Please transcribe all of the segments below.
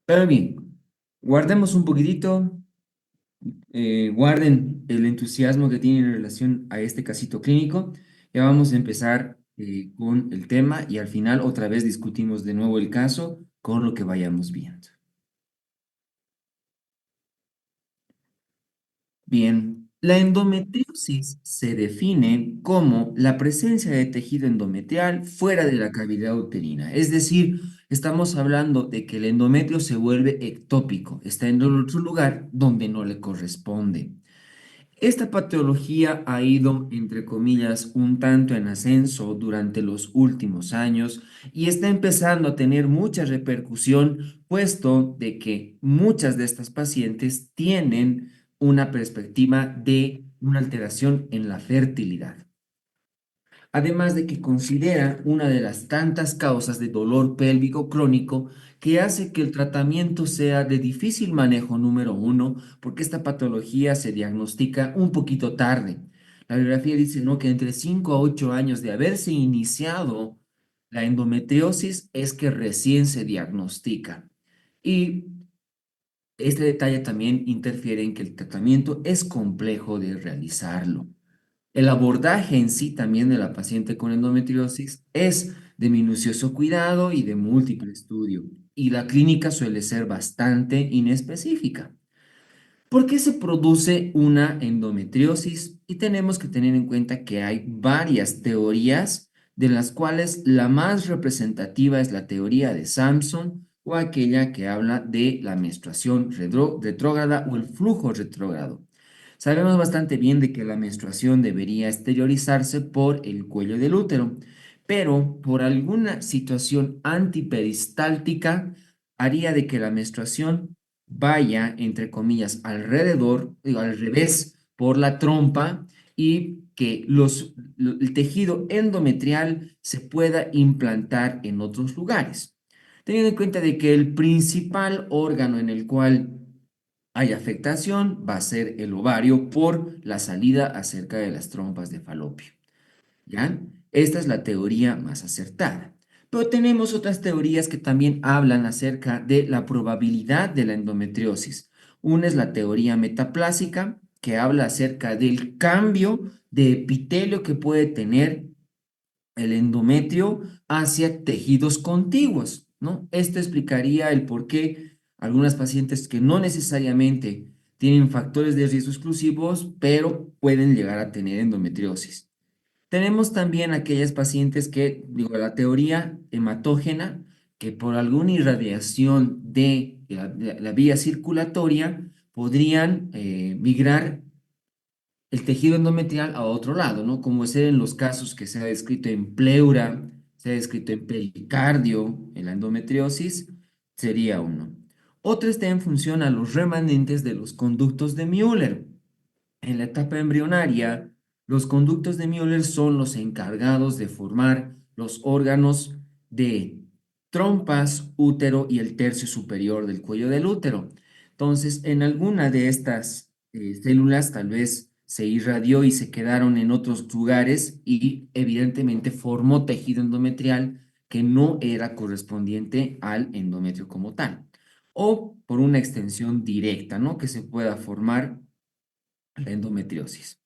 Pero bien, guardemos un poquitito, guarden el entusiasmo que tienen en relación a este casito clínico. Ya vamos a empezar con el tema y al final otra vez discutimos de nuevo el caso con lo que vayamos viendo. Bien, la endometriosis se define como la presencia de tejido endometrial fuera de la cavidad uterina. Es decir, estamos hablando de que el endometrio se vuelve ectópico, está en otro lugar donde no le corresponde. Esta patología ha ido, entre comillas, un tanto en ascenso durante los últimos años y está empezando a tener mucha repercusión, puesto de que muchas de estas pacientes tienen una perspectiva de una alteración en la fertilidad. Además de que considera una de las tantas causas de dolor pélvico crónico que hace que el tratamiento sea de difícil manejo número uno, porque esta patología se diagnostica un poquito tarde. La bibliografía dice, ¿no?, que entre 5 a 8 años de haberse iniciado la endometriosis es que recién se diagnostica. Y este detalle también interfiere en que el tratamiento es complejo de realizarlo. El abordaje en sí también de la paciente con endometriosis es de minucioso cuidado y de múltiple estudio, y la clínica suele ser bastante inespecífica. ¿Por qué se produce una endometriosis? Y tenemos que tener en cuenta que hay varias teorías, de las cuales la más representativa es la teoría de Samson o aquella que habla de la menstruación retrógrada o el flujo retrógrado. Sabemos bastante bien de que la menstruación debería exteriorizarse por el cuello del útero, pero por alguna situación antiperistáltica haría de que la menstruación vaya, entre comillas, alrededor, digo, al revés, por la trompa y que el tejido endometrial se pueda implantar en otros lugares. Teniendo en cuenta de que el principal órgano en el cual hay afectación va a ser el ovario por la salida acerca de las trompas de falopio. ¿Ya? Esta es la teoría más acertada. Pero tenemos otras teorías que también hablan acerca de la probabilidad de la endometriosis. Una es la teoría metaplásica, que habla acerca del cambio de epitelio que puede tener el endometrio hacia tejidos contiguos, ¿no? Esto explicaría el por qué algunas pacientes que no necesariamente tienen factores de riesgo exclusivos, pero pueden llegar a tener endometriosis. Tenemos también aquellas pacientes que, digo, la teoría hematógena, que por alguna irradiación de la vía circulatoria podrían migrar el tejido endometrial a otro lado, ¿no? Como ser en los casos que se ha descrito en pleura, se ha descrito en pericardio, en la endometriosis, sería uno. Otro está en función a los remanentes de los conductos de Müller. En la etapa embrionaria, los conductos de Müller son los encargados de formar los órganos de trompas, útero y el tercio superior del cuello del útero. Entonces, en alguna de estas células tal vez se irradió y se quedaron en otros lugares y evidentemente formó tejido endometrial que no era correspondiente al endometrio como tal. O por una extensión directa, ¿no?, que se pueda formar la endometriosis.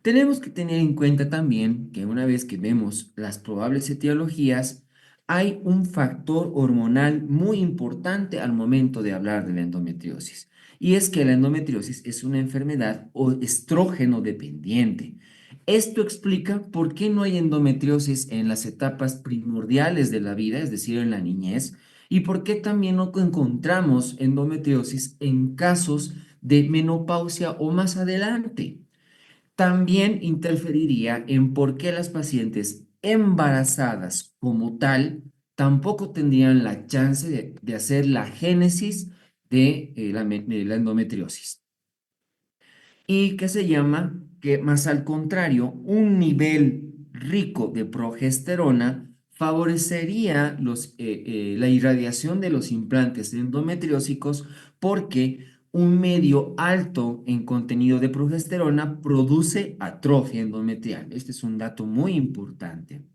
Tenemos que tener en cuenta también que una vez que vemos las probables etiologías, hay un factor hormonal muy importante al momento de hablar de la endometriosis. Y es que la endometriosis es una enfermedad o estrógeno dependiente. Esto explica por qué no hay endometriosis en las etapas primordiales de la vida, es decir, en la niñez, y por qué también no encontramos endometriosis en casos de menopausia o más adelante. También interferiría en por qué las pacientes embarazadas como tal tampoco tendrían la chance de hacer la génesis de de la endometriosis. Y que se llama que, más al contrario, un nivel rico de progesterona favorecería la irradiación de los implantes endometriósicos, porque un medio alto en contenido de progesterona produce atrofia endometrial. Este es un dato muy importante.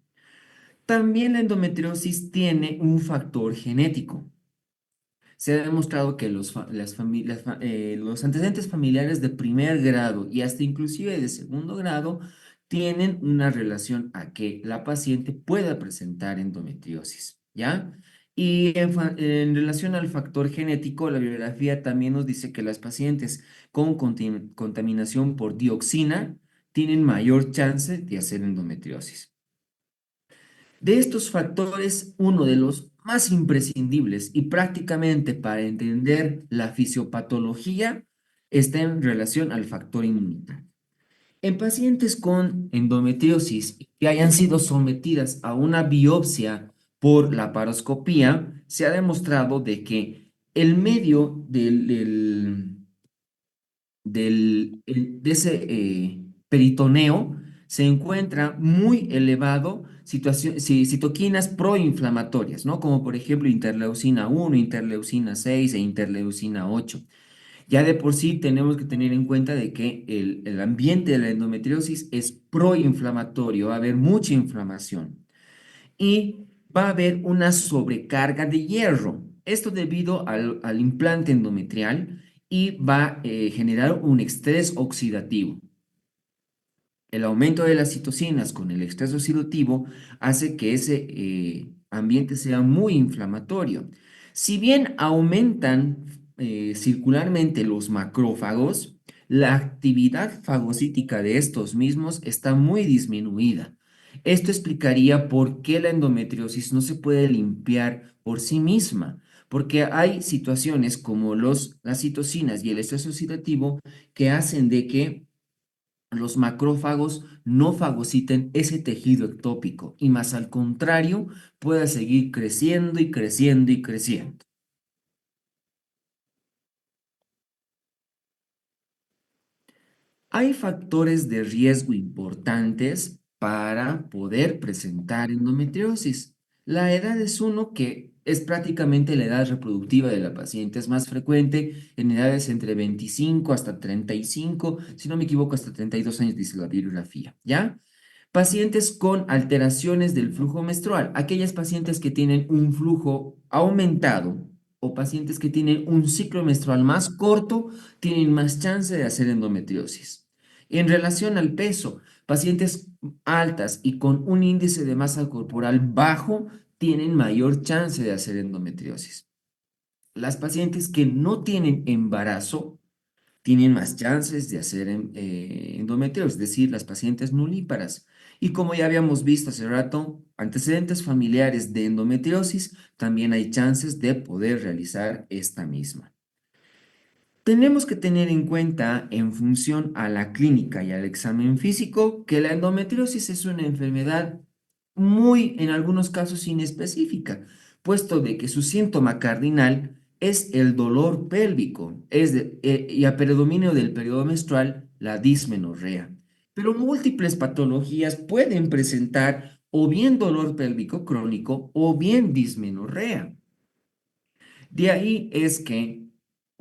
También la endometriosis tiene un factor genético. se ha demostrado que los antecedentes familiares de primer grado y hasta inclusive de segundo grado tienen una relación a que la paciente pueda presentar endometriosis, ¿ya? Y en relación al factor genético, la bibliografía también nos dice que las pacientes con contaminación por dioxina tienen mayor chance de hacer endometriosis. De estos factores, uno de los más imprescindibles y prácticamente para entender la fisiopatología está en relación al factor inmunitario. En pacientes con endometriosis que hayan sido sometidas a una biopsia por la paroscopía, se ha demostrado de que el medio de ese peritoneo se encuentra muy elevado citoquinas proinflamatorias, ¿no? Como por ejemplo interleucina 1, interleucina 6 e interleucina 8. Ya de por sí tenemos que tener en cuenta de que el ambiente de la endometriosis es proinflamatorio, va a haber mucha inflamación y va a haber una sobrecarga de hierro. Esto debido al implante endometrial y va a generar un estrés oxidativo. El aumento de las citocinas con el estrés oxidativo hace que ese ambiente sea muy inflamatorio. Si bien aumentan circularmente los macrófagos, la actividad fagocítica de estos mismos está muy disminuida. Esto explicaría por qué la endometriosis no se puede limpiar por sí misma, porque hay situaciones como las citocinas y el estrés oxidativo que hacen de que los macrófagos no fagociten ese tejido ectópico y más al contrario pueda seguir creciendo y creciendo y creciendo. Hay factores de riesgo importantes para poder presentar endometriosis. La edad es uno que es prácticamente la edad reproductiva de la paciente. Es más frecuente en edades entre 25 hasta 35, si no me equivoco, hasta 32 años, dice la bibliografía, ¿ya? Pacientes con alteraciones del flujo menstrual, aquellas pacientes que tienen un flujo aumentado o pacientes que tienen un ciclo menstrual más corto, tienen más chance de hacer endometriosis. En relación al peso, pacientes altas y con un índice de masa corporal bajo tienen mayor chance de hacer endometriosis. Las pacientes que no tienen embarazo tienen más chances de hacer endometriosis, es decir, las pacientes nulíparas. Y como ya habíamos visto hace rato, antecedentes familiares de endometriosis, también hay chances de poder realizar esta misma. Tenemos que tener en cuenta, en función a la clínica y al examen físico, que la endometriosis es una enfermedad muy, en algunos casos, inespecífica, puesto de que su síntoma cardinal es el dolor pélvico, y a predominio del periodo menstrual, la dismenorrea. Pero múltiples patologías pueden presentar o bien dolor pélvico crónico o bien dismenorrea. De ahí es que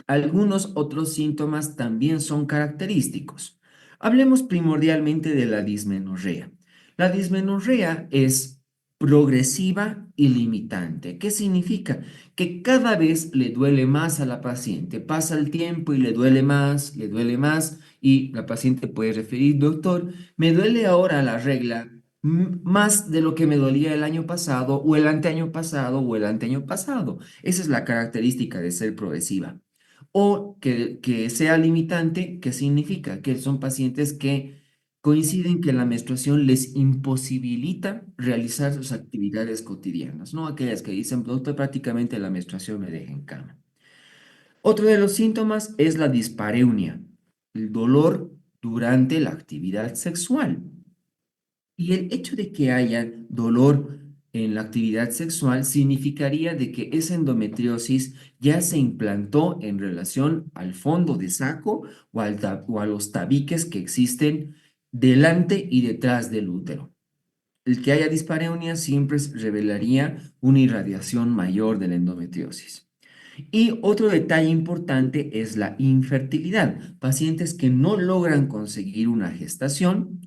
algunos otros síntomas también son característicos. Hablemos primordialmente de la dismenorrea. La dismenorrea es progresiva y limitante. ¿Qué significa? Que cada vez le duele más a la paciente. Pasa el tiempo y le duele más y la paciente puede referir, doctor, me duele ahora la regla más de lo que me dolía el año pasado o el anteaño pasado o el anteaño pasado. Esa es la característica de ser progresiva. O que sea limitante, ¿qué significa? Que son pacientes que coinciden que la menstruación les imposibilita realizar sus actividades cotidianas, ¿no? Aquellas que dicen, doctor, prácticamente la menstruación me deja en cama. Otro de los síntomas es la dispareunia, el dolor durante la actividad sexual. Y el hecho de que haya dolor en la actividad sexual significaría de que esa endometriosis ya se implantó en relación al fondo de saco o a los tabiques que existen delante y detrás del útero. El que haya dispareunia siempre revelaría una irradiación mayor de la endometriosis. Y otro detalle importante es la infertilidad. Pacientes que no logran conseguir una gestación,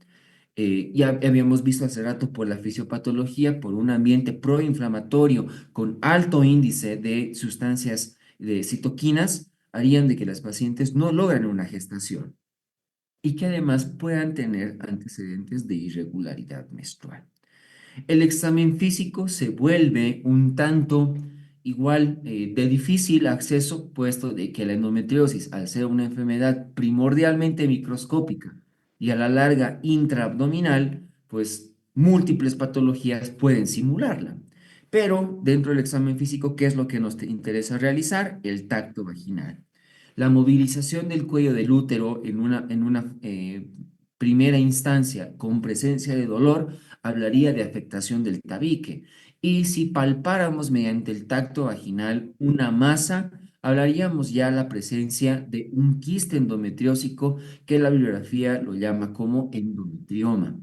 ya habíamos visto hace rato por la fisiopatología, por un ambiente proinflamatorio con alto índice de sustancias de citoquinas harían de que las pacientes no logran una gestación y que además puedan tener antecedentes de irregularidad menstrual. El examen físico se vuelve un tanto igual de difícil acceso, puesto de que la endometriosis, al ser una enfermedad primordialmente microscópica y a la larga intraabdominal, pues múltiples patologías pueden simularla. Pero dentro del examen físico, ¿qué es lo que nos interesa realizar? El tacto vaginal. La movilización del cuello del útero en una primera instancia con presencia de dolor hablaría de afectación del tabique. Y si palpáramos mediante el tacto vaginal una masa, hablaríamos ya la presencia de un quiste endometriósico que la bibliografía lo llama como endometrioma.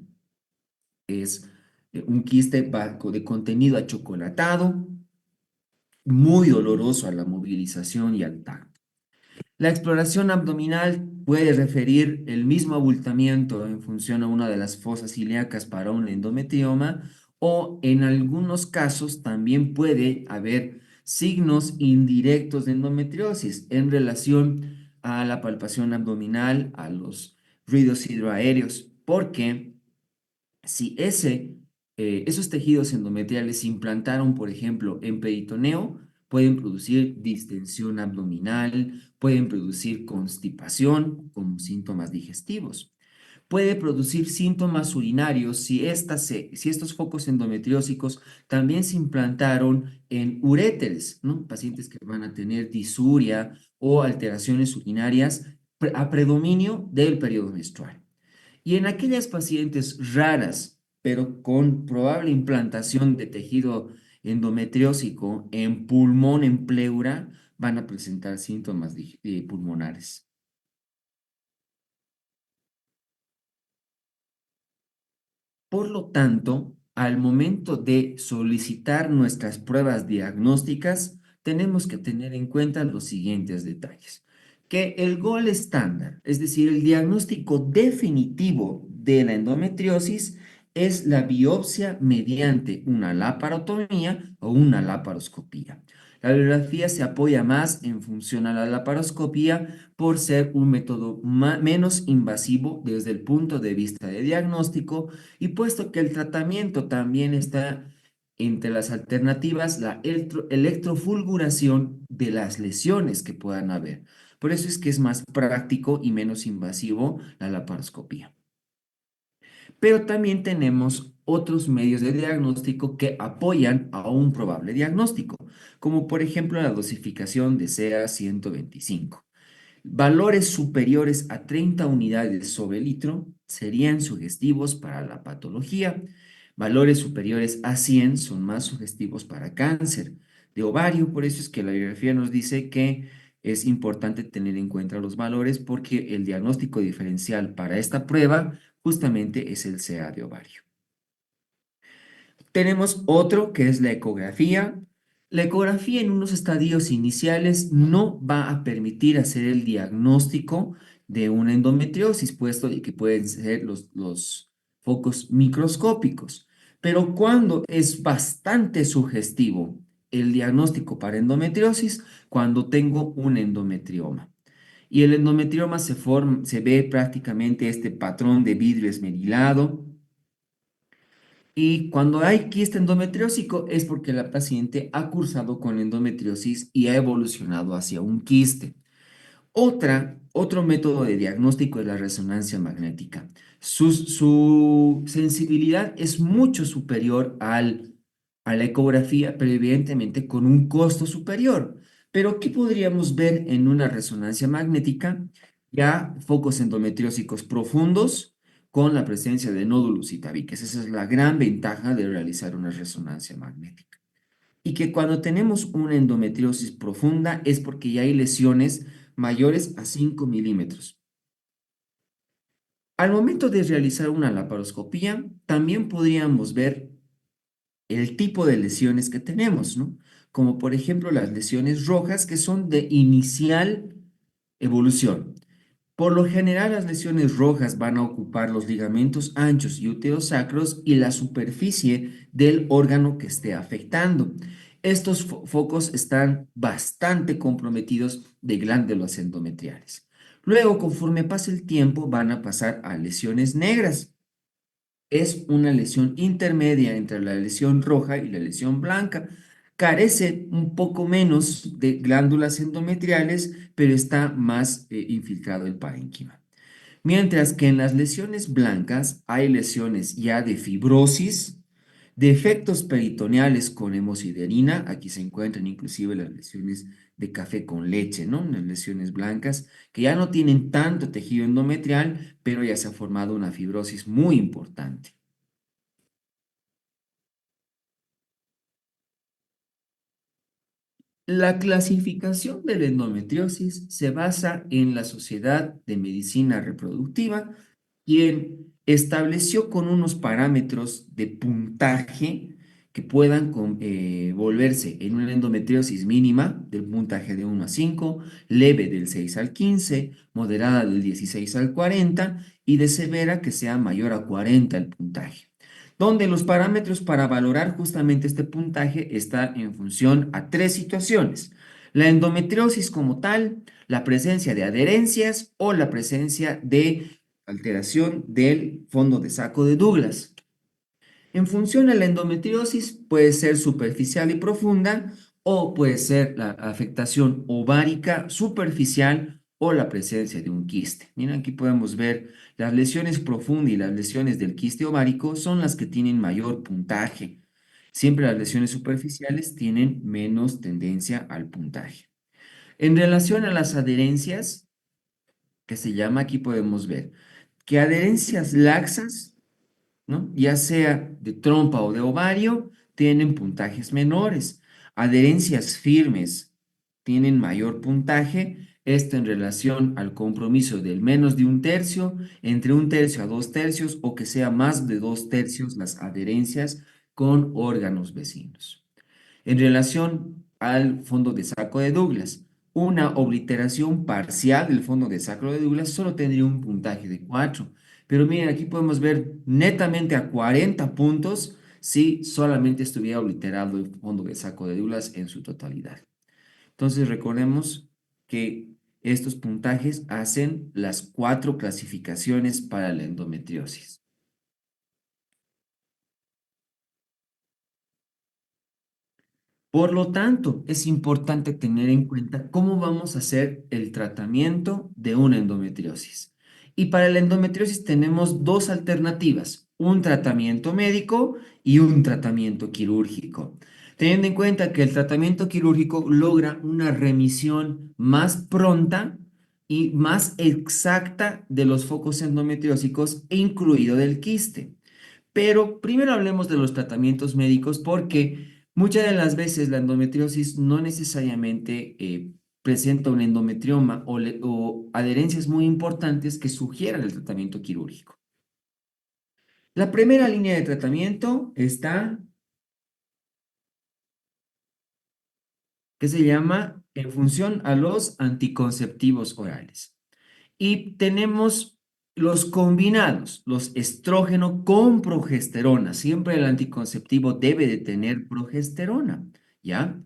Es un quiste de contenido achocolatado, muy doloroso a la movilización y al tacto. La exploración abdominal puede referir el mismo abultamiento en función a una de las fosas ilíacas para un endometrioma o en algunos casos también puede haber signos indirectos de endometriosis en relación a la palpación abdominal, a los ruidos hidroaéreos, porque si esos tejidos endometriales se implantaron, por ejemplo, en peritoneo, pueden producir distensión abdominal, pueden producir constipación como síntomas digestivos. Puede producir síntomas urinarios si estos focos endometriósicos también se implantaron en uréteres, ¿no? Pacientes que van a tener disuria o alteraciones urinarias a predominio del periodo menstrual. Y en aquellas pacientes raras, pero con probable implantación de tejido endometriósico en pulmón, en pleura, van a presentar síntomas pulmonares. Por lo tanto, al momento de solicitar nuestras pruebas diagnósticas, tenemos que tener en cuenta los siguientes detalles. Que el gol estándar, es decir, el diagnóstico definitivo de la endometriosis, es la biopsia mediante una laparotomía o una laparoscopía. La bibliografía se apoya más en función a la laparoscopía por ser un método menos invasivo desde el punto de vista de diagnóstico y puesto que el tratamiento también está entre las alternativas, la electrofulguración de las lesiones que puedan haber. Por eso es que es más práctico y menos invasivo la laparoscopía. Pero también tenemos otros medios de diagnóstico que apoyan a un probable diagnóstico, como por ejemplo la dosificación de CA 125. Valores superiores a 30 unidades sobre litro serían sugestivos para la patología. Valores superiores a 100 son más sugestivos para cáncer de ovario. Por eso es que la bibliografía nos dice que es importante tener en cuenta los valores porque el diagnóstico diferencial para esta prueba justamente es el CA de ovario. Tenemos otro que es la ecografía. La ecografía en unos estadios iniciales no va a permitir hacer el diagnóstico de una endometriosis, puesto de que pueden ser los focos microscópicos. Pero cuando es bastante sugestivo el diagnóstico para endometriosis, cuando tengo un endometrioma. Y el endometrioma se ve prácticamente este patrón de vidrio esmerilado, y cuando hay quiste endometriósico es porque la paciente ha cursado con endometriosis y ha evolucionado hacia un quiste. Otro método de diagnóstico es la resonancia magnética. Su sensibilidad es mucho superior a la ecografía, pero evidentemente con un costo superior. Pero ¿qué podríamos ver en una resonancia magnética? Ya focos endometriósicos profundos con la presencia de nódulos y tabiques. Esa es la gran ventaja de realizar una resonancia magnética. Y que cuando tenemos una endometriosis profunda es porque ya hay lesiones mayores a 5 milímetros. Al momento de realizar una laparoscopía, también podríamos ver el tipo de lesiones que tenemos, ¿no? Como por ejemplo las lesiones rojas que son de inicial evolución. Por lo general, las lesiones rojas van a ocupar los ligamentos anchos y úteros sacros y la superficie del órgano que esté afectando. estos focos están bastante comprometidos de glándulas endometriales. Luego, conforme pasa el tiempo, van a pasar a lesiones negras. Es una lesión intermedia entre la lesión roja y la lesión blanca. Carece un poco menos de glándulas endometriales, pero está más infiltrado el parénquima. Mientras que en las lesiones blancas hay lesiones ya de fibrosis, defectos peritoneales con hemosiderina, aquí se encuentran inclusive las lesiones de café con leche, ¿no? Las lesiones blancas que ya no tienen tanto tejido endometrial, pero ya se ha formado una fibrosis muy importante. La clasificación de la endometriosis se basa en la Sociedad de Medicina Reproductiva, quien estableció con unos parámetros de puntaje que puedan volverse en una endometriosis mínima del puntaje de 1 a 5, leve del 6 al 15, moderada del 16 al 40 y de severa que sea mayor a 40 el puntaje, donde los parámetros para valorar justamente este puntaje están en función a tres situaciones: la endometriosis como tal, la presencia de adherencias o la presencia de alteración del fondo de saco de Douglas. En función a la endometriosis, puede ser superficial y profunda o puede ser la afectación ovárica superficial o la presencia de un quiste. Miren, aquí podemos ver las lesiones profundas y las lesiones del quiste ovárico son las que tienen mayor puntaje. Siempre las lesiones superficiales tienen menos tendencia al puntaje. En relación a las adherencias, que se llama, aquí podemos ver que adherencias laxas, ¿no? Ya sea de trompa o de ovario, tienen puntajes menores. Adherencias firmes tienen mayor puntaje, esto en relación al compromiso del menos de un tercio, entre un tercio a dos tercios o que sea más de dos tercios las adherencias con órganos vecinos. En relación al fondo de saco de Douglas, una obliteración parcial del fondo de saco de Douglas solo tendría un puntaje de 4. Pero miren, aquí podemos ver netamente a 40 puntos si solamente estuviera obliterado el fondo de saco de Douglas en su totalidad. Entonces recordemos que estos puntajes hacen las cuatro clasificaciones para la endometriosis. Por lo tanto, es importante tener en cuenta cómo vamos a hacer el tratamiento de una endometriosis. Y para la endometriosis tenemos dos alternativas: un tratamiento médico y un tratamiento quirúrgico. Teniendo en cuenta que el tratamiento quirúrgico logra una remisión más pronta y más exacta de los focos endometriósicos, incluido del quiste. Pero primero hablemos de los tratamientos médicos porque muchas de las veces la endometriosis no necesariamente presenta un endometrioma o adherencias muy importantes que sugieran el tratamiento quirúrgico. La primera línea de tratamiento está, que se llama en función a los anticonceptivos orales. Y tenemos los combinados, los estrógeno con progesterona. Siempre el anticonceptivo debe de tener progesterona, ¿ya?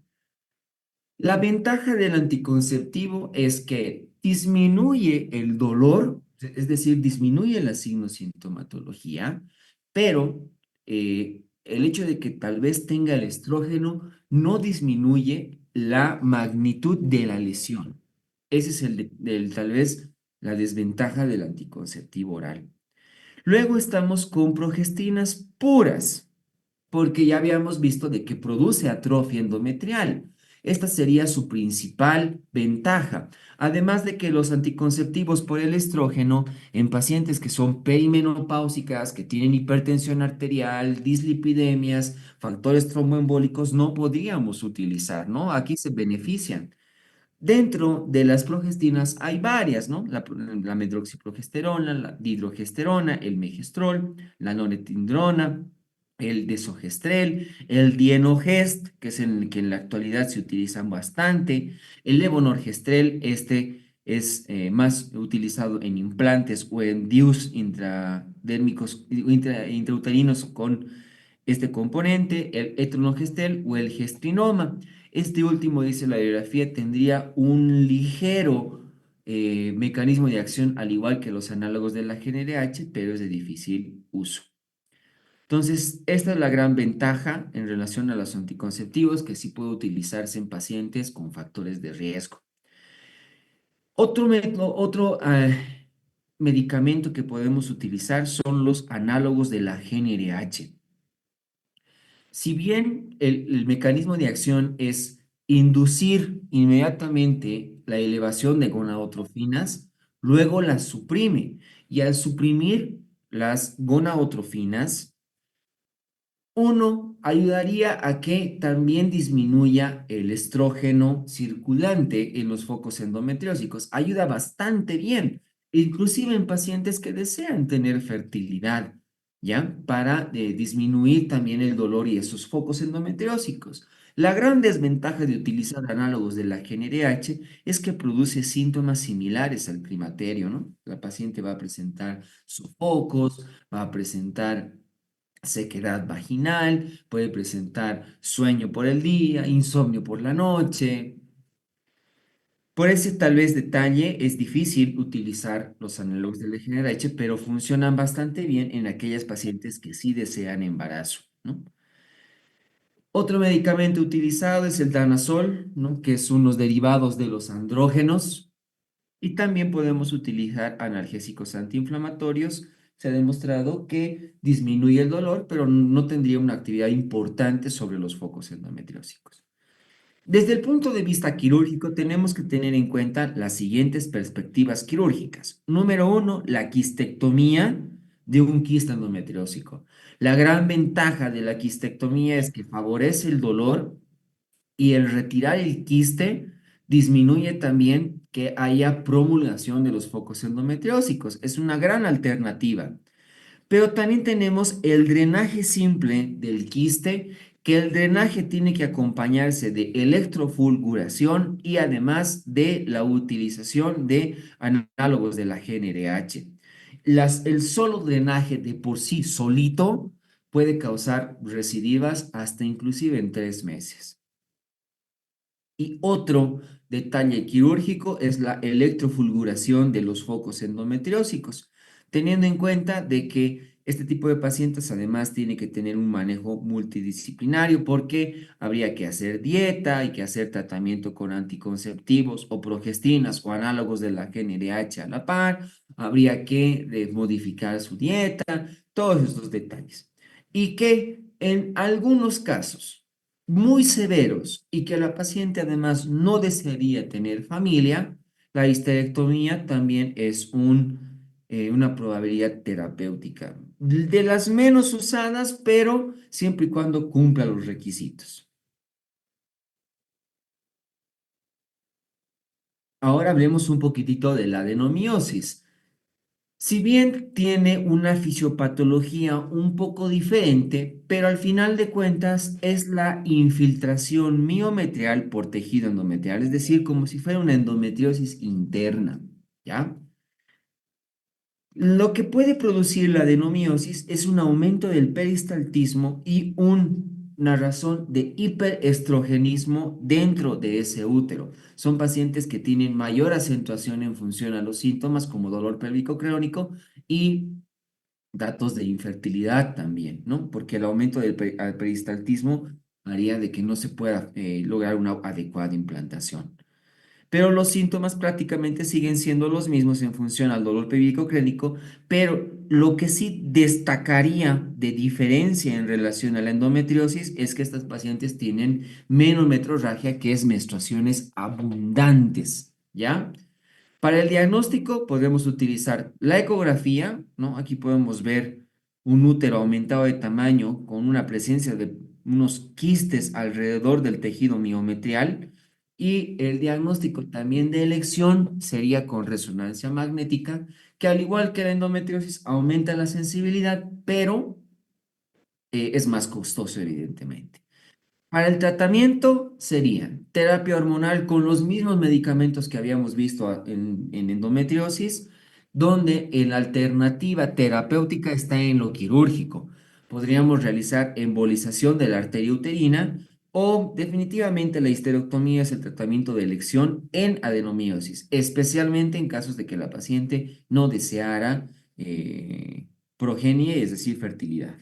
La ventaja del anticonceptivo es que disminuye el dolor, es decir, disminuye la signosintomatología, pero el hecho de que tal vez tenga el estrógeno no disminuye la magnitud de la lesión. Ese es tal vez la desventaja del anticonceptivo oral. Luego estamos con progestinas puras, porque ya habíamos visto de que produce atrofia endometrial. Esta sería su principal ventaja. Además de que los anticonceptivos por el estrógeno en pacientes que son perimenopáusicas, que tienen hipertensión arterial, dislipidemias, factores tromboembólicos, no podríamos utilizar, ¿no? Aquí se benefician. Dentro de las progestinas hay varias, ¿no? La medroxiprogesterona, la dihidrogesterona, el megestrol, la norepinefrina, el desogestrel, el dienogest, que es el que en la actualidad se utilizan bastante, el levonorgestrel, este es más utilizado en implantes o en DIUs intradérmicos, intrauterinos con este componente, el etronogestel o el gestrinoma. Este último, dice la bibliografía, tendría un ligero mecanismo de acción, al igual que los análogos de la GnRH, pero es de difícil uso. Entonces, esta es la gran ventaja en relación a los anticonceptivos, que sí puede utilizarse en pacientes con factores de riesgo. Otro medicamento que podemos utilizar son los análogos de la GnRH. Si bien el mecanismo de acción es inducir inmediatamente la elevación de gonadotrofinas, luego las suprime. Y al suprimir las gonadotrofinas, uno, ayudaría a que también disminuya el estrógeno circulante en los focos endometriósicos. Ayuda bastante bien, inclusive en pacientes que desean tener fertilidad, ¿ya? Para disminuir también el dolor y esos focos endometriósicos. La gran desventaja de utilizar análogos de la GnRH es que produce síntomas similares al climaterio, ¿no? La paciente va a presentar sofocos, va a presentar sequedad vaginal, puede presentar sueño por el día, insomnio por la noche. Por ese tal vez detalle es difícil utilizar los análogos del GnRH, pero funcionan bastante bien en aquellas pacientes que sí desean embarazo, ¿no? Otro medicamento utilizado es el danazol, ¿no? Que son los derivados de los andrógenos. Y también podemos utilizar analgésicos antiinflamatorios. Se ha demostrado que disminuye el dolor, pero no tendría una actividad importante sobre los focos endometriósicos. Desde el punto de vista quirúrgico, tenemos que tener en cuenta las siguientes perspectivas quirúrgicas. Número uno, la quistectomía de un quiste endometriósico. La gran ventaja de la quistectomía es que favorece el dolor y el retirar el quiste disminuye también que haya promulgación de los focos endometriósicos. Es una gran alternativa. Pero también tenemos el drenaje simple del quiste, que el drenaje tiene que acompañarse de electrofulguración y además de la utilización de análogos de la GnRH. El solo drenaje de por sí solito puede causar recidivas hasta inclusive en 3 meses. Y otro detalle quirúrgico es la electrofulguración de los focos endometriósicos, teniendo en cuenta de que este tipo de pacientes además tiene que tener un manejo multidisciplinario porque habría que hacer dieta, hay que hacer tratamiento con anticonceptivos o progestinas o análogos de la GnRH a la par, habría que modificar su dieta, todos estos detalles. Y que en algunos casos muy severos y que la paciente además no desearía tener familia, la histerectomía también es una probabilidad terapéutica. De las menos usadas, pero siempre y cuando cumpla los requisitos. Ahora hablemos un poquitito de la adenomiosis. Si bien tiene una fisiopatología un poco diferente, pero al final de cuentas es la infiltración miometrial por tejido endometrial, es decir, como si fuera una endometriosis interna, ¿ya? Lo que puede producir la adenomiosis es un aumento del peristaltismo y una razón de hiperestrogenismo dentro de ese útero. Son pacientes que tienen mayor acentuación en función a los síntomas como dolor pélvico crónico y datos de infertilidad también, ¿no? Porque el aumento del peristaltismo haría de que no se pueda lograr una adecuada implantación. Pero los síntomas prácticamente siguen siendo los mismos en función al dolor pélvico crónico, pero lo que sí destacaría de diferencia en relación a la endometriosis es que estas pacientes tienen menometrorragia, que es menstruaciones abundantes, ¿ya? Para el diagnóstico podemos utilizar la ecografía, ¿no? Aquí podemos ver un útero aumentado de tamaño con una presencia de unos quistes alrededor del tejido miometrial y el diagnóstico también de elección sería con resonancia magnética, que al igual que la endometriosis aumenta la sensibilidad, pero es más costoso evidentemente. Para el tratamiento sería terapia hormonal con los mismos medicamentos que habíamos visto en endometriosis, donde la alternativa terapéutica está en lo quirúrgico. Podríamos realizar embolización de la arteria uterina o definitivamente la histerectomía es el tratamiento de elección en adenomiosis, especialmente en casos de que la paciente no deseara progenie, es decir, fertilidad.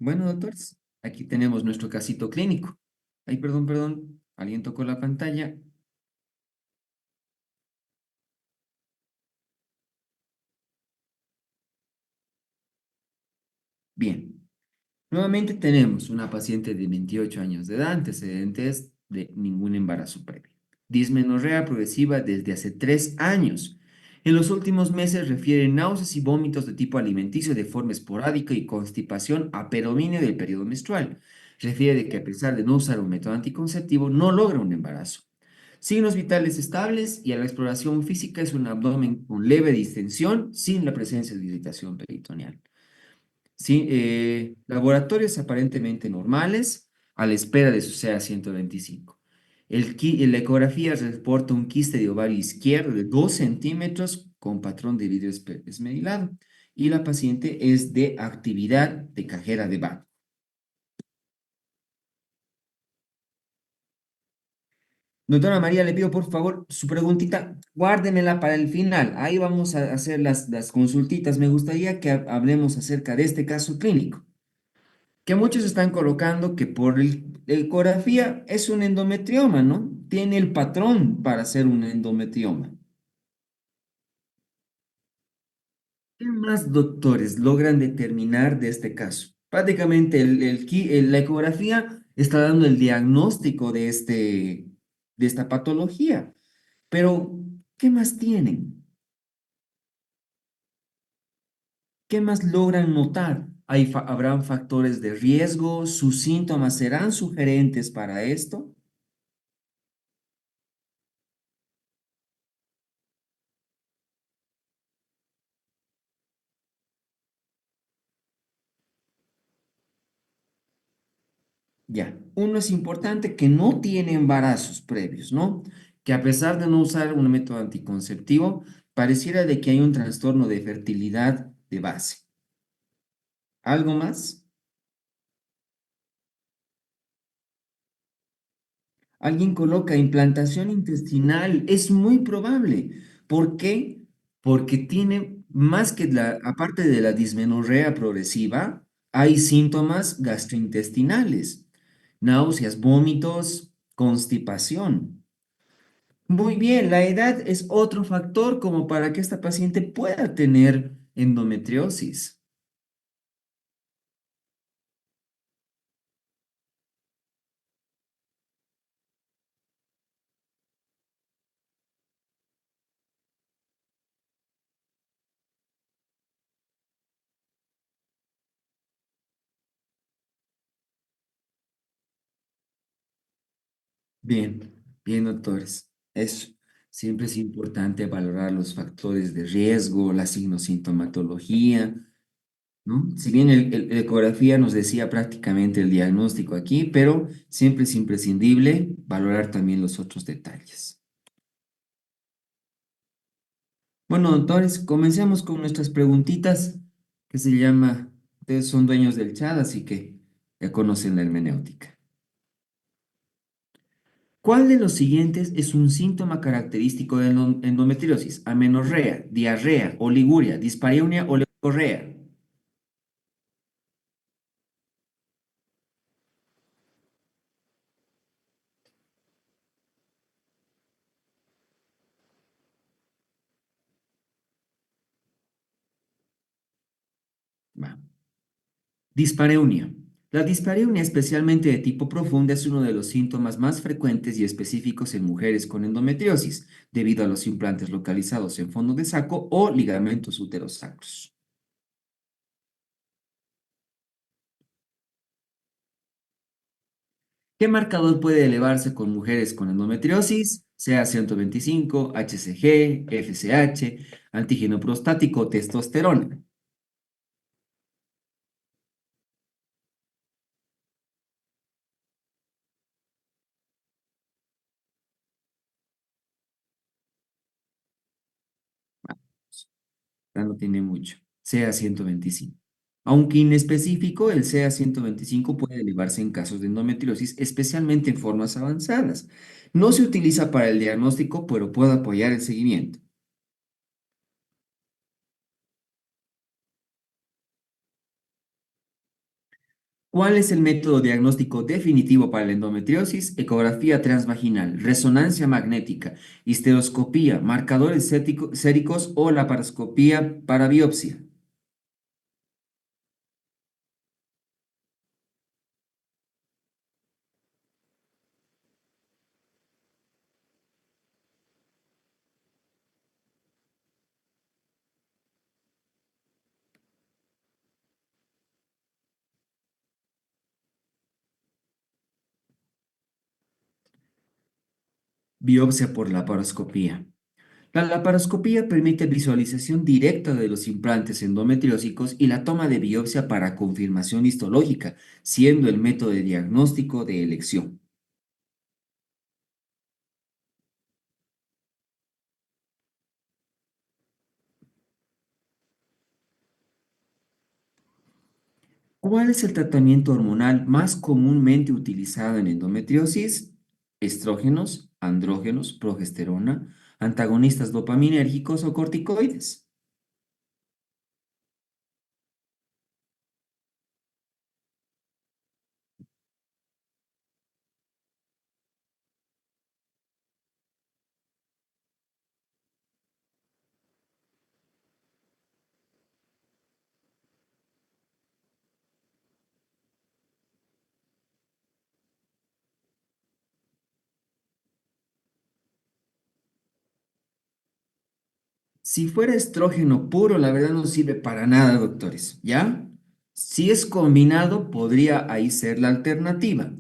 Bueno, doctores, aquí tenemos nuestro casito clínico. Ay, perdón, perdón, alguien tocó la pantalla. Bien. Nuevamente tenemos una paciente de 28 años de edad, antecedentes de ningún embarazo previo. Dismenorrea progresiva desde hace 3 años. En los últimos meses refiere náuseas y vómitos de tipo alimenticio de forma esporádica y constipación a predominio del periodo menstrual. Refiere de que a pesar de no usar un método anticonceptivo, no logra un embarazo. Signos vitales estables y a la exploración física es un abdomen con leve distensión sin la presencia de irritación peritoneal. Sí, laboratorios aparentemente normales a la espera de su CA 125. La ecografía reporta un quiste de ovario izquierdo de 2 centímetros con patrón de vidrio esmerilado y la paciente es de actividad de cajera de banco. Doctora María, le pido por favor su preguntita, guárdemela para el final. Ahí vamos a hacer las consultitas. Me gustaría que hablemos acerca de este caso clínico. Que muchos están colocando que por el ecografía es un endometrioma, ¿no? Tiene el patrón para ser un endometrioma. ¿Qué más doctores logran determinar de este caso? Prácticamente la ecografía está dando el diagnóstico de esta patología, pero ¿qué más tienen? ¿Qué más logran notar? ¿Habrán factores de riesgo? ¿Sus síntomas serán sugerentes para esto? Ya, uno es importante que no tiene embarazos previos, ¿no? Que a pesar de no usar un método anticonceptivo, pareciera de que hay un trastorno de fertilidad de base. ¿Algo más? Alguien coloca implantación intestinal, es muy probable. ¿Por qué? Porque tiene más que aparte de la dismenorrea progresiva, hay síntomas gastrointestinales, náuseas, vómitos, constipación. Muy bien, la edad es otro factor como para que esta paciente pueda tener endometriosis. Bien, bien, doctores. Eso. Siempre es importante valorar los factores de riesgo, la signosintomatología, ¿no? Si bien la ecografía nos decía prácticamente el diagnóstico aquí, pero siempre es imprescindible valorar también los otros detalles. Bueno, doctores, comencemos con nuestras preguntitas, que se llama, ustedes son dueños del chat, así que ya conocen la hermenéutica. ¿Cuál de los siguientes es un síntoma característico de endometriosis? Amenorrea, diarrea, oliguria, dispareunia o leucorrea. Va. Dispareunia. La dispareunia, especialmente de tipo profunda, es uno de los síntomas más frecuentes y específicos en mujeres con endometriosis, debido a los implantes localizados en fondo de saco o ligamentos uterosacros. ¿Qué marcador puede elevarse con mujeres con endometriosis? Sea 125, HCG, FSH, antígeno prostático o testosterona. ya no tiene mucho. CA 125. Aunque inespecífico, el CA 125 puede elevarse en casos de endometriosis, especialmente en formas avanzadas. No se utiliza para el diagnóstico, pero puede apoyar el seguimiento. ¿Cuál es el método diagnóstico definitivo para la endometriosis? Ecografía transvaginal, resonancia magnética, histeroscopía, marcadores séricos o laparoscopía para biopsia. Biopsia por laparoscopía. La laparoscopía permite visualización directa de los implantes endometriósicos y la toma de biopsia para confirmación histológica, siendo el método de diagnóstico de elección. ¿Cuál es el tratamiento hormonal más comúnmente utilizado en endometriosis? Estrógenos, andrógenos, progesterona, antagonistas dopaminérgicos o corticoides. Si fuera estrógeno puro, la verdad no sirve para nada, doctores, ¿ya? Si es combinado, podría ahí ser la alternativa.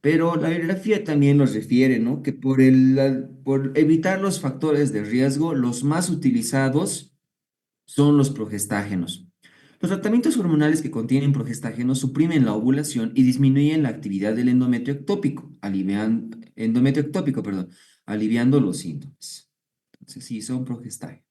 Pero la bibliografía también nos refiere, ¿no? Que por evitar los factores de riesgo, los más utilizados son los progestágenos. Los tratamientos hormonales que contienen progestágenos suprimen la ovulación y disminuyen la actividad del endometrio ectópico, perdón, aliviando los síntomas. Entonces, sí, son progestágenos.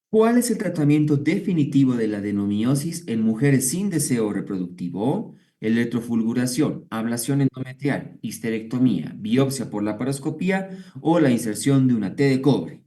¿Cuál es el tratamiento definitivo de la adenomiosis en mujeres sin deseo reproductivo? Electrofulguración, ablación endometrial, histerectomía, biopsia por laparoscopía o la inserción de una T de cobre.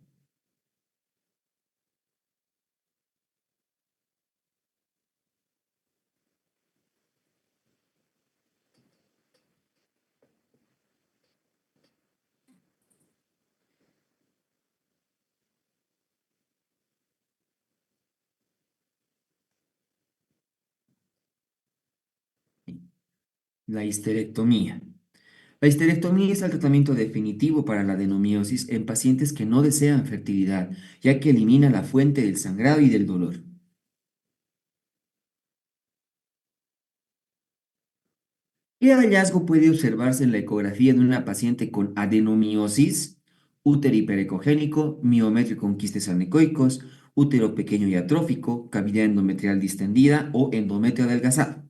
La histerectomía. La histerectomía es el tratamiento definitivo para la adenomiosis en pacientes que no desean fertilidad, ya que elimina la fuente del sangrado y del dolor. ¿Qué hallazgo puede observarse en la ecografía de una paciente con adenomiosis? Útero hiperecogénico, miometrio con quistes anecoicos, útero pequeño y atrófico, cavidad endometrial distendida o endometrio adelgazado.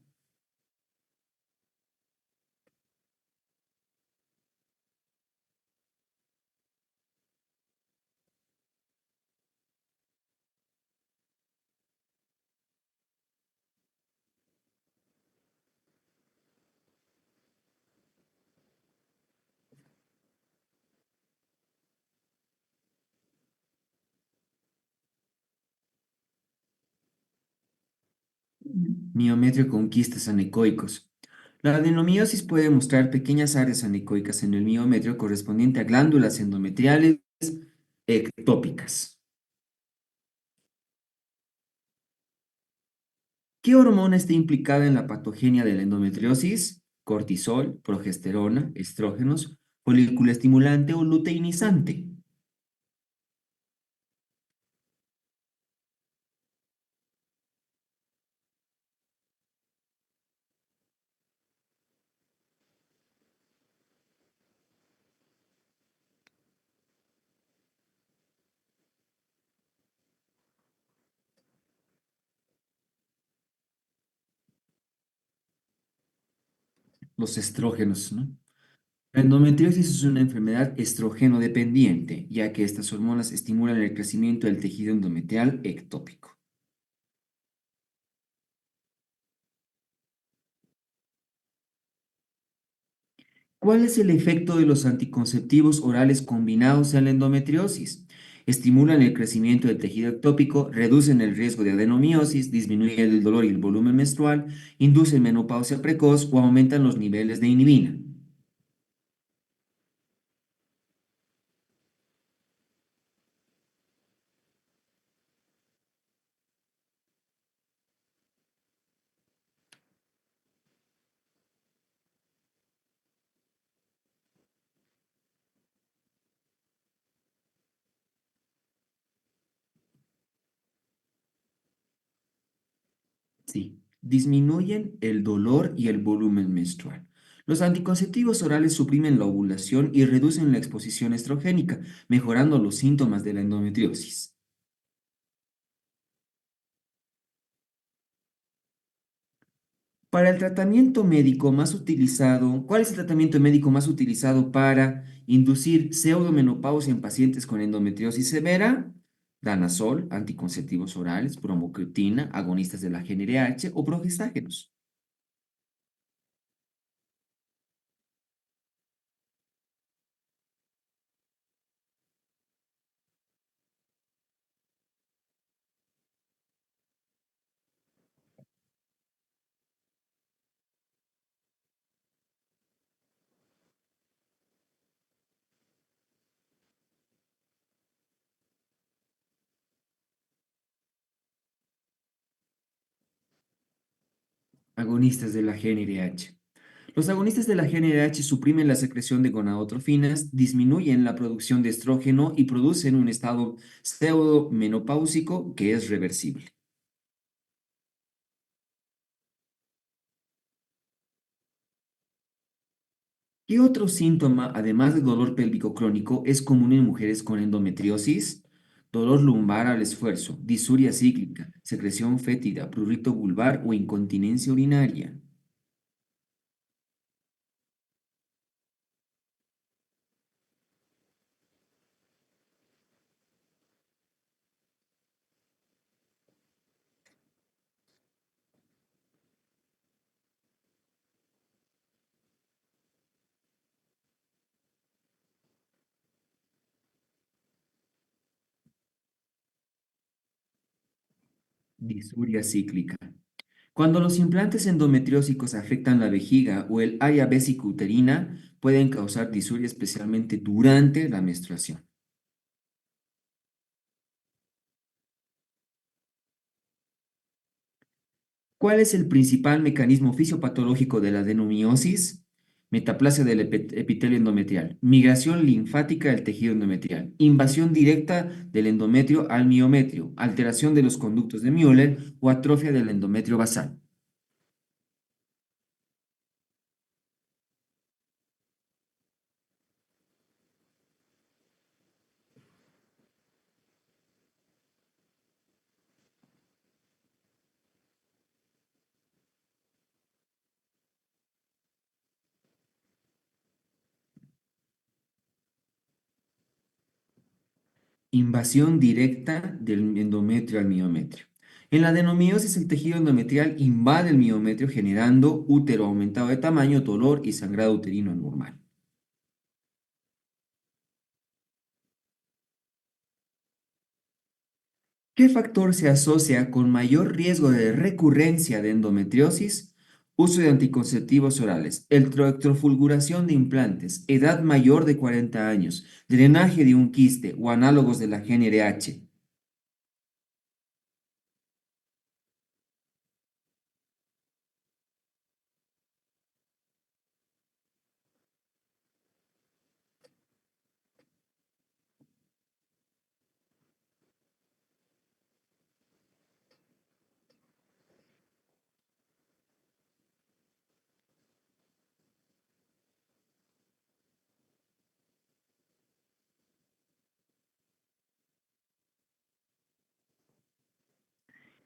Miometrio con quistes anecoicos. La adenomiosis puede mostrar pequeñas áreas anecoicas en el miometrio correspondiente a glándulas endometriales ectópicas. ¿Qué hormona está implicada en la patogenia de la endometriosis? Cortisol, progesterona, estrógenos, folículo estimulante o luteinizante. Los estrógenos, ¿no? La endometriosis es una enfermedad estrógeno dependiente, ya que estas hormonas estimulan el crecimiento del tejido endometrial ectópico. ¿Cuál es el efecto de los anticonceptivos orales combinados en la endometriosis? Estimulan el crecimiento del tejido ectópico, reducen el riesgo de adenomiosis, disminuyen el dolor y el volumen menstrual, inducen menopausia precoz o aumentan los niveles de inhibina. Sí, disminuyen el dolor y el volumen menstrual. Los anticonceptivos orales suprimen la ovulación y reducen la exposición estrogénica, mejorando los síntomas de la endometriosis. Para el tratamiento médico más utilizado, ¿cuál es el tratamiento médico más utilizado para inducir pseudomenopausia en pacientes con endometriosis severa? Danazol, anticonceptivos orales, bromocriptina, agonistas de la GnRH o progestágenos. Agonistas de la GnRH. Los agonistas de la GnRH suprimen la secreción de gonadotrofinas, disminuyen la producción de estrógeno y producen un estado pseudomenopáusico que es reversible. ¿Qué otro síntoma, además de dolor pélvico crónico, es común en mujeres con endometriosis? Dolor lumbar al esfuerzo, disuria cíclica, secreción fétida, prurito vulvar o incontinencia urinaria. Disuria cíclica. Cuando los implantes endometriósicos afectan la vejiga o el área vesicouterina, pueden causar disuria especialmente durante la menstruación. ¿Cuál es el principal mecanismo fisiopatológico de la adenomiosis? Metaplasia del epitelio endometrial, migración linfática del tejido endometrial, invasión directa del endometrio al miometrio, alteración de los conductos de Müller o atrofia del endometrio basal. Invasión directa del endometrio al miometrio. En la adenomiosis, el tejido endometrial invade el miometrio generando útero aumentado de tamaño, dolor y sangrado uterino anormal. ¿Qué factor se asocia con mayor riesgo de recurrencia de endometriosis? Uso de anticonceptivos orales, electrofulguración de implantes, edad mayor de 40 años, drenaje de un quiste o análogos de la GnRH.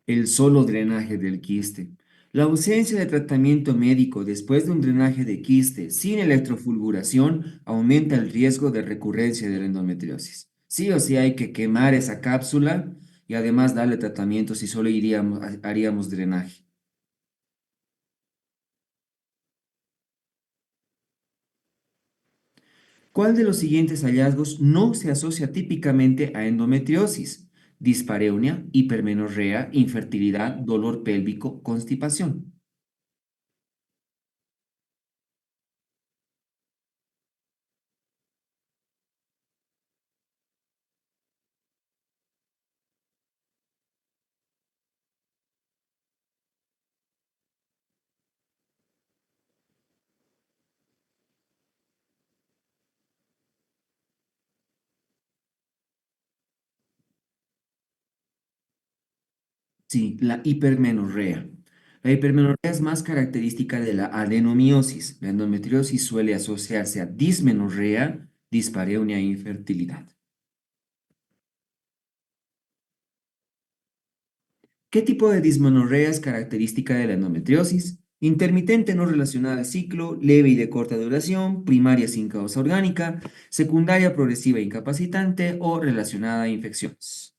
El solo drenaje del quiste. La ausencia de tratamiento médico después de un drenaje de quiste sin electrofulguración aumenta el riesgo de recurrencia de la endometriosis. Sí o sí hay que quemar esa cápsula y además darle tratamiento si solo haríamos drenaje. ¿Cuál de los siguientes hallazgos no se asocia típicamente a endometriosis? Dispareunia, hipermenorrea, infertilidad, dolor pélvico, constipación. Sí, la hipermenorrea. La hipermenorrea es más característica de la adenomiosis. La endometriosis suele asociarse a dismenorrea, dispareunia e infertilidad. ¿Qué tipo de dismenorrea es característica de la endometriosis? Intermitente no relacionada al ciclo, leve y de corta duración, primaria sin causa orgánica, secundaria progresiva e incapacitante o relacionada a infecciones.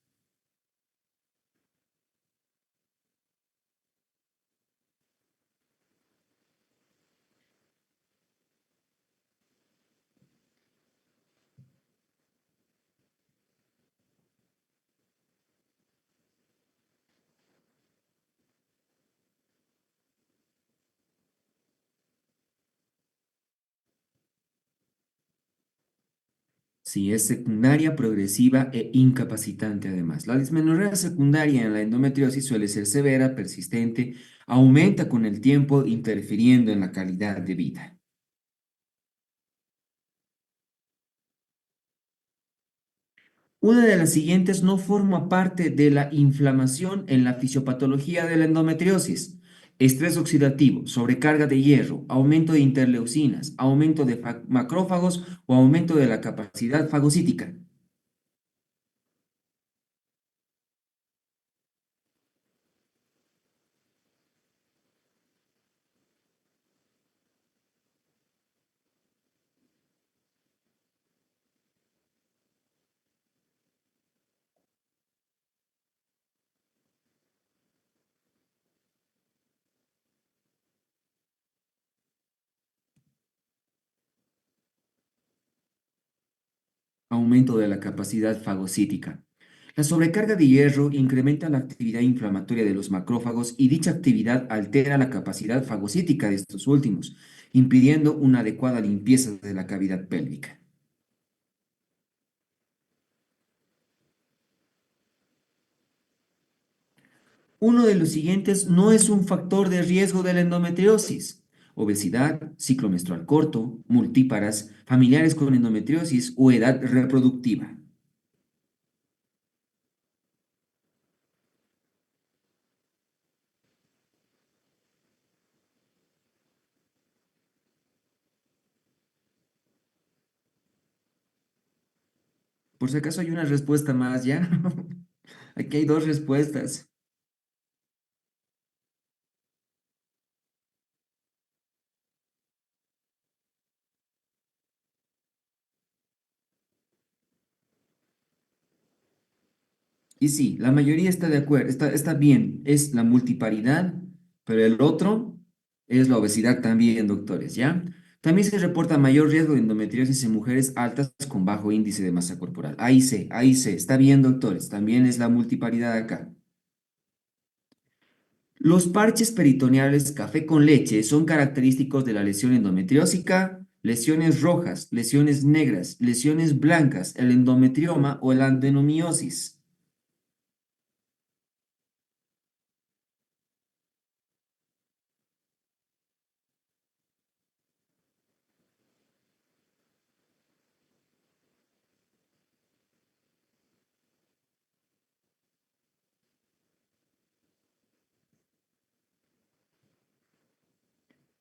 Si es secundaria, progresiva e incapacitante además. La dismenorrea secundaria en la endometriosis suele ser severa, persistente, aumenta con el tiempo, interfiriendo en la calidad de vida. Una de las siguientes no forma parte de la inflamación en la fisiopatología de la endometriosis. Estrés oxidativo, sobrecarga de hierro, aumento de interleucinas, aumento de macrófagos o aumento de la capacidad fagocítica. Aumento de la capacidad fagocítica. La sobrecarga de hierro incrementa la actividad inflamatoria de los macrófagos y dicha actividad altera la capacidad fagocítica de estos últimos, impidiendo una adecuada limpieza de la cavidad pélvica. Uno de los siguientes no es un factor de riesgo de la endometriosis. Obesidad, ciclo menstrual corto, multíparas, familiares con endometriosis o edad reproductiva. Por si acaso hay una respuesta más, ¿ya? Aquí hay dos respuestas. Y sí, la mayoría está de acuerdo, está bien, es la multiparidad, pero el otro es la obesidad también, doctores, ¿ya? También se reporta mayor riesgo de endometriosis en mujeres altas con bajo índice de masa corporal. Ahí sé, está bien, doctores, también es la multiparidad acá. Los parches peritoneales café con leche son característicos de la lesión endometriósica, lesiones rojas, lesiones negras, lesiones blancas, el endometrioma o la adenomiosis.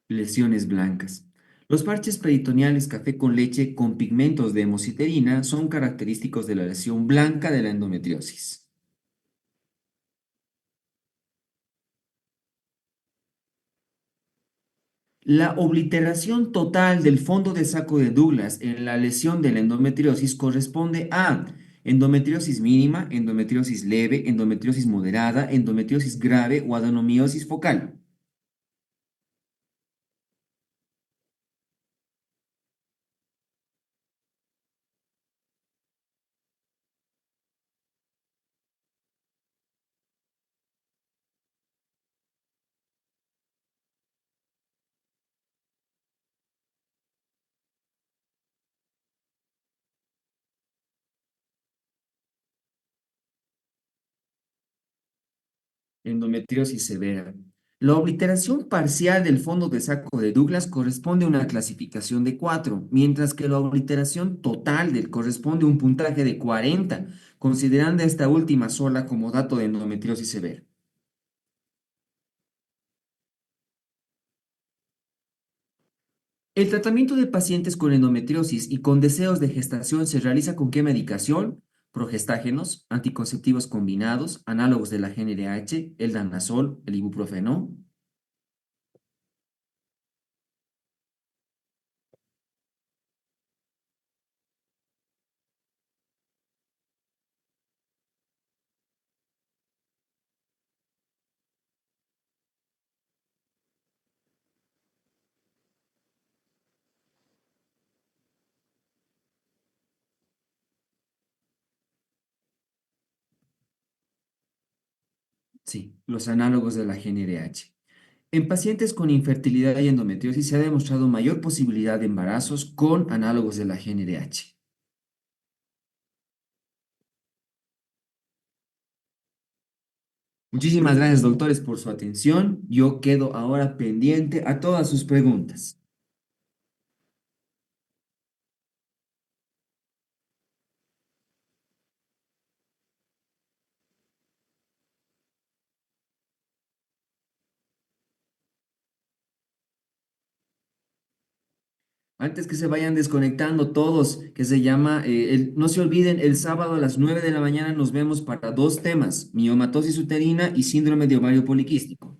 Lesiones blancas. Los parches peritoneales café con leche con pigmentos de hemosiderina son característicos de la lesión blanca de la endometriosis. La obliteración total del fondo de saco de Douglas en la lesión de la endometriosis corresponde a endometriosis mínima, endometriosis leve, endometriosis moderada, endometriosis grave o adenomiosis focal. Endometriosis severa. La obliteración parcial del fondo de saco de Douglas corresponde a una clasificación de 4, mientras que la obliteración total del corresponde a un puntaje de 40, considerando esta última sola como dato de endometriosis severa. El tratamiento de pacientes con endometriosis y con deseos de gestación se realiza con qué medicación: progestágenos, anticonceptivos combinados, análogos de la GnRH, el danazol, el ibuprofeno. Sí, los análogos de la GnRH. En pacientes con infertilidad y endometriosis se ha demostrado mayor posibilidad de embarazos con análogos de la GnRH. Muchísimas gracias, doctores, por su atención. Yo quedo ahora pendiente a todas sus preguntas. Antes que se vayan desconectando todos, que se llama, no se olviden, el sábado a las 9 de la mañana nos vemos para dos temas: miomatosis uterina y síndrome de ovario poliquístico.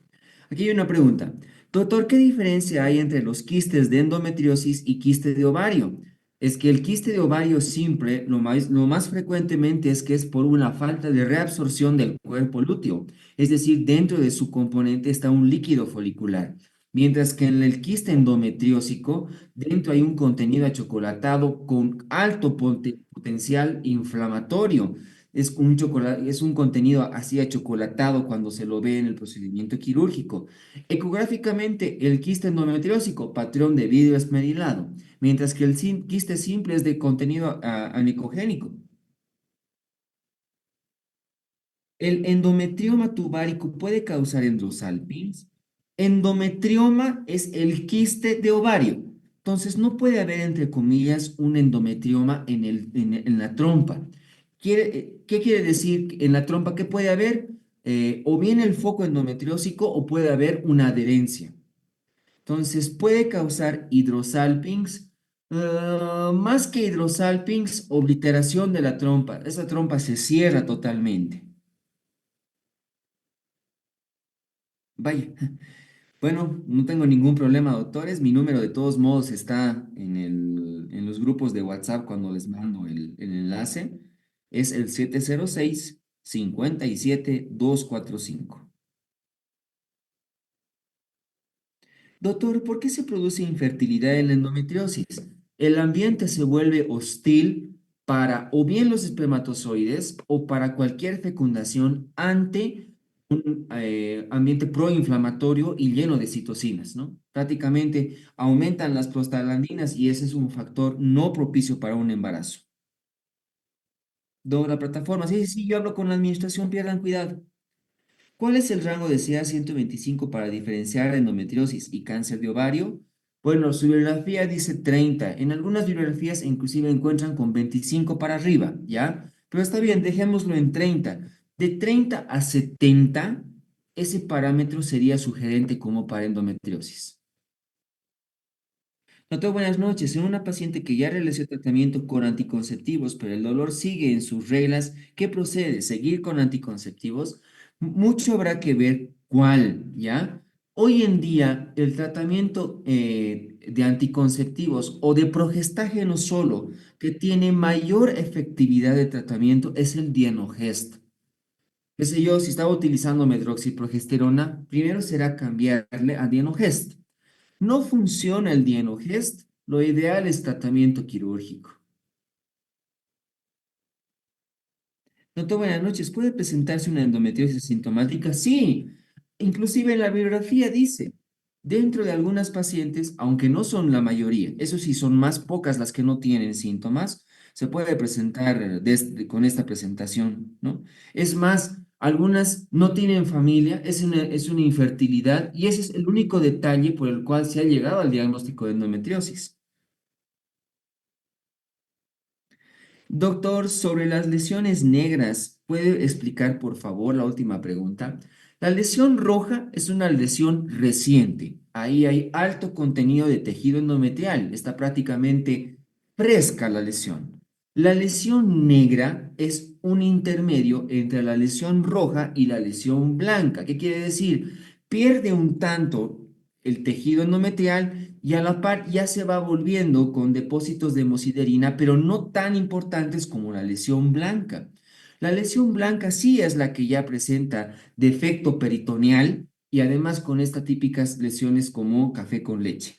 Aquí hay una pregunta. Doctor, ¿qué diferencia hay entre los quistes de endometriosis y quiste de ovario? Es que el quiste de ovario simple, lo más frecuentemente es que es por una falta de reabsorción del cuerpo lúteo, es decir, dentro de su componente está un líquido folicular. Mientras que en el quiste endometriósico, dentro hay un contenido achocolatado con alto potencial inflamatorio. Es un contenido así achocolatado cuando se lo ve en el procedimiento quirúrgico. Ecográficamente, el quiste endometriósico, patrón de vidrio esmerilado, mientras que el quiste simple es de contenido anicogénico. El endometrioma tubárico puede causar endosalpinx. Endometrioma es el quiste de ovario. Entonces, no puede haber, entre comillas, un endometrioma en la trompa. ¿Qué quiere decir en la trompa? ¿Qué puede haber? O bien el foco endometriósico o puede haber una adherencia. Entonces, puede causar hidrosalpinx, más que hidrosalpinx, obliteración de la trompa. Esa trompa se cierra totalmente. Vaya. Bueno, no tengo ningún problema, doctores. Mi número de todos modos está en los grupos de WhatsApp cuando les mando el enlace. Es el 706 57 245. Doctor, ¿por qué se produce infertilidad en la endometriosis? El ambiente se vuelve hostil para o bien los espermatozoides o para cualquier fecundación ante un ambiente proinflamatorio y lleno de citocinas, ¿no? Prácticamente aumentan las prostaglandinas y ese es un factor no propicio para un embarazo. La plataforma, sí, sí, yo hablo con la administración, pierdan cuidado. ¿Cuál es el rango de CA 125 para diferenciar endometriosis y cáncer de ovario? Bueno, su bibliografía dice 30. En algunas bibliografías inclusive encuentran con 25 para arriba, ¿ya? Pero está bien, dejémoslo en 30. De 30 a 70, ese parámetro sería sugerente como para endometriosis. Doctor, buenas noches. En una paciente que ya realizó tratamiento con anticonceptivos, pero el dolor sigue en sus reglas, ¿qué procede? ¿Seguir con anticonceptivos? Mucho habrá que ver cuál, ¿ya? Hoy en día, el tratamiento de anticonceptivos o de progestágeno solo que tiene mayor efectividad de tratamiento es el Dienogest. Qué sé yo, si estaba utilizando medroxiprogesterona, primero será cambiarle a Dienogest. No funciona el Dienogest, lo ideal es tratamiento quirúrgico. Doctor, buenas noches. ¿Puede presentarse una endometriosis sintomática? Sí. Inclusive en la bibliografía dice, dentro de algunas pacientes, aunque no son la mayoría, eso sí, son más pocas las que no tienen síntomas, se puede presentar con esta presentación, ¿no? Es más, algunas no tienen familia, es una infertilidad y ese es el único detalle por el cual se ha llegado al diagnóstico de endometriosis. Doctor, sobre las lesiones negras, ¿puede explicar por favor la última pregunta? La lesión roja es una lesión reciente. Ahí hay alto contenido de tejido endometrial. Está prácticamente fresca la lesión. La lesión negra es un intermedio entre la lesión roja y la lesión blanca. ¿Qué quiere decir? Pierde un tanto el tejido endometrial y a la par ya se va volviendo con depósitos de hemosiderina, pero no tan importantes como la lesión blanca. La lesión blanca sí es la que ya presenta defecto peritoneal y además con estas típicas lesiones como café con leche.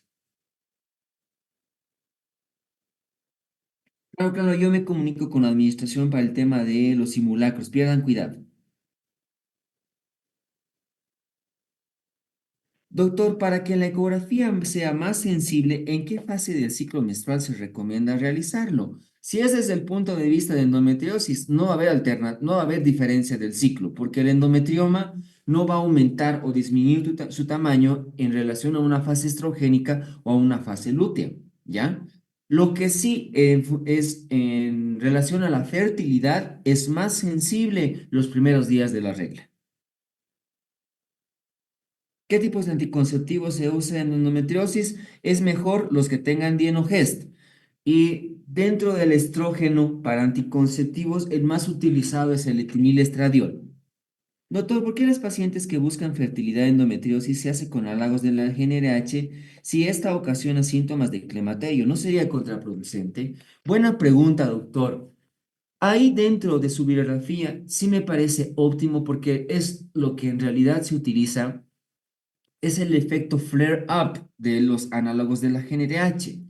Claro, claro, yo me comunico con la administración para el tema de los simulacros. Pierdan cuidado. Doctor, para que la ecografía sea más sensible, ¿en qué fase del ciclo menstrual se recomienda realizarlo? Si es desde el punto de vista de endometriosis, no va a haber diferencia del ciclo, porque el endometrioma no va a aumentar o disminuir su tamaño en relación a una fase estrogénica o a una fase lútea, ¿ya? Lo que sí es en relación a la fertilidad, es más sensible los primeros días de la regla. ¿Qué tipos de anticonceptivos se usan en endometriosis? Es mejor los que tengan Dienogest. Y dentro del estrógeno para anticonceptivos, el más utilizado es el etinilestradiol. Doctor, ¿por qué las pacientes que buscan fertilidad endometriosis se hace con halagos de la GnRH si esta ocasiona síntomas de climaterio? ¿No sería contraproducente? Buena pregunta, doctor. Ahí dentro de su bibliografía sí me parece óptimo porque es lo que en realidad se utiliza es el efecto flare-up de los análogos de la GnRH.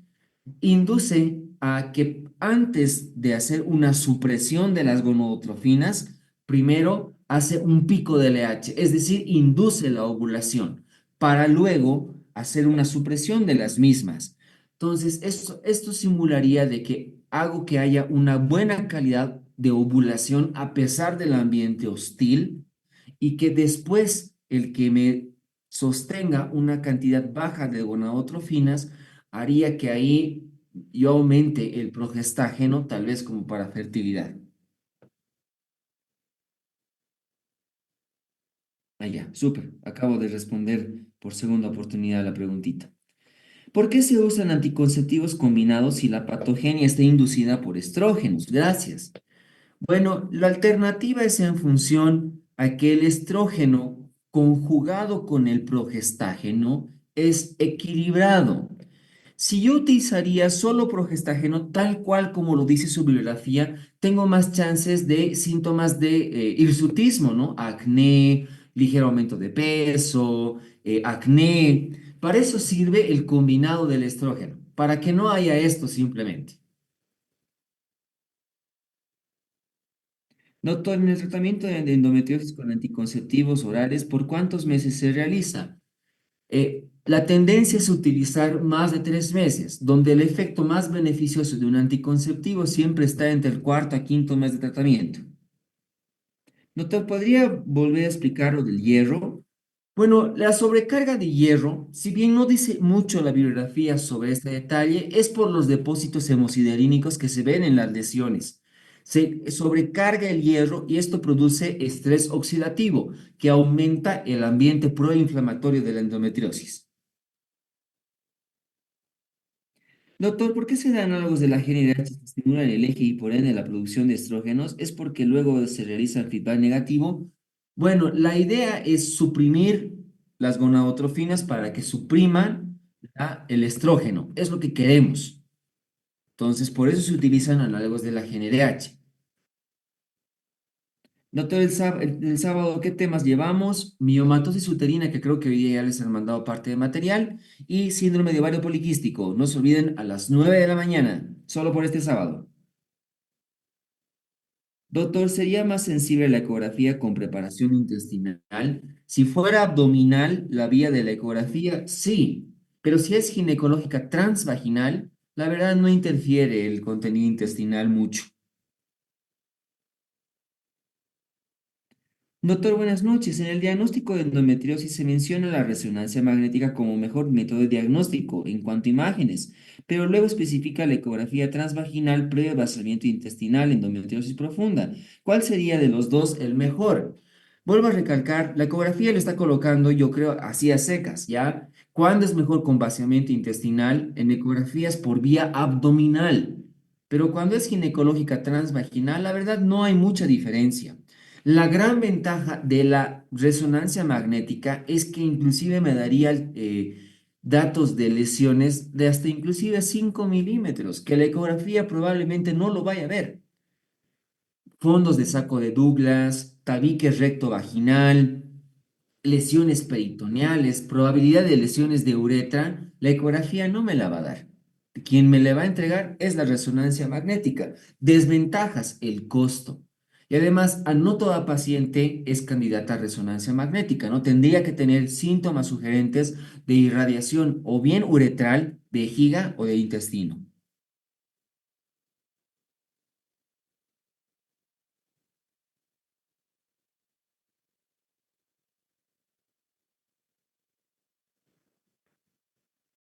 Induce a que antes de hacer una supresión de las gonadotrofinas, primero hace un pico de LH, es decir, induce la ovulación, para luego hacer una supresión de las mismas. Entonces, esto simularía de que hago que haya una buena calidad de ovulación a pesar del ambiente hostil y que después el que me sostenga una cantidad baja de gonadotrofinas haría que ahí yo aumente el progestágeno, tal vez como para fertilidad. Ah, ya, súper. Acabo de responder por segunda oportunidad la preguntita. ¿Por qué se usan anticonceptivos combinados si la patogenia está inducida por estrógenos? Gracias. Bueno, la alternativa es en función a que el estrógeno conjugado con el progestágeno es equilibrado. Si yo utilizaría solo progestágeno, tal cual como lo dice su bibliografía, tengo más chances de síntomas de hirsutismo, ¿no? Acné, ligero aumento de peso, acné. Para eso sirve el combinado del estrógeno, para que no haya esto simplemente. Doctor, en el tratamiento de endometriosis con anticonceptivos orales, ¿por cuántos meses se realiza? La tendencia es utilizar más de 3 meses, donde el efecto más beneficioso de un anticonceptivo siempre está entre el cuarto a quinto mes de tratamiento. Doctor, ¿podría volver a explicar lo del hierro? Bueno, la sobrecarga de hierro, si bien no dice mucho la bibliografía sobre este detalle, es por los depósitos hemosiderínicos que se ven en las lesiones. Se sobrecarga el hierro y esto produce estrés oxidativo, que aumenta el ambiente proinflamatorio de la endometriosis. Doctor, ¿por qué se dan análogos de la GnRH que estimulan el eje y por ende la producción de estrógenos? ¿Es porque luego se realiza el feedback negativo? Bueno, la idea es suprimir las gonadotrofinas para que supriman el estrógeno. Es lo que queremos. Entonces, por eso se utilizan análogos de la GnRH. Doctor, el sábado, ¿qué temas llevamos? Miomatosis uterina, que creo que hoy día ya les han mandado parte de material, y síndrome de ovario poliquístico. No se olviden a las 9 de la mañana, solo por este sábado. Doctor, ¿sería más sensible la ecografía con preparación intestinal? Si fuera abdominal, la vía de la ecografía, sí, pero si es ginecológica transvaginal, la verdad no interfiere el contenido intestinal mucho. Doctor, buenas noches. En el diagnóstico de endometriosis se menciona la resonancia magnética como mejor método de diagnóstico en cuanto a imágenes, pero luego especifica la ecografía transvaginal previo vaciamiento intestinal, endometriosis profunda. ¿Cuál sería de los dos el mejor? Vuelvo a recalcar, la ecografía lo está colocando, yo creo, así a secas, ¿ya? ¿Cuándo es mejor con vaciamiento intestinal? En ecografías por vía abdominal, pero cuando es ginecológica transvaginal, la verdad no hay mucha diferencia. La gran ventaja de la resonancia magnética es que inclusive me daría datos de lesiones de hasta inclusive 5 milímetros, que la ecografía probablemente no lo vaya a ver. Fondos de saco de Douglas, tabique recto vaginal, lesiones peritoneales, probabilidad de lesiones de uretra, la ecografía no me la va a dar. Quien me la va a entregar es la resonancia magnética. Desventajas, el costo. Y además, a no toda paciente es candidata a resonancia magnética, ¿no? Tendría que tener síntomas sugerentes de irradiación o bien uretral, vejiga o de intestino.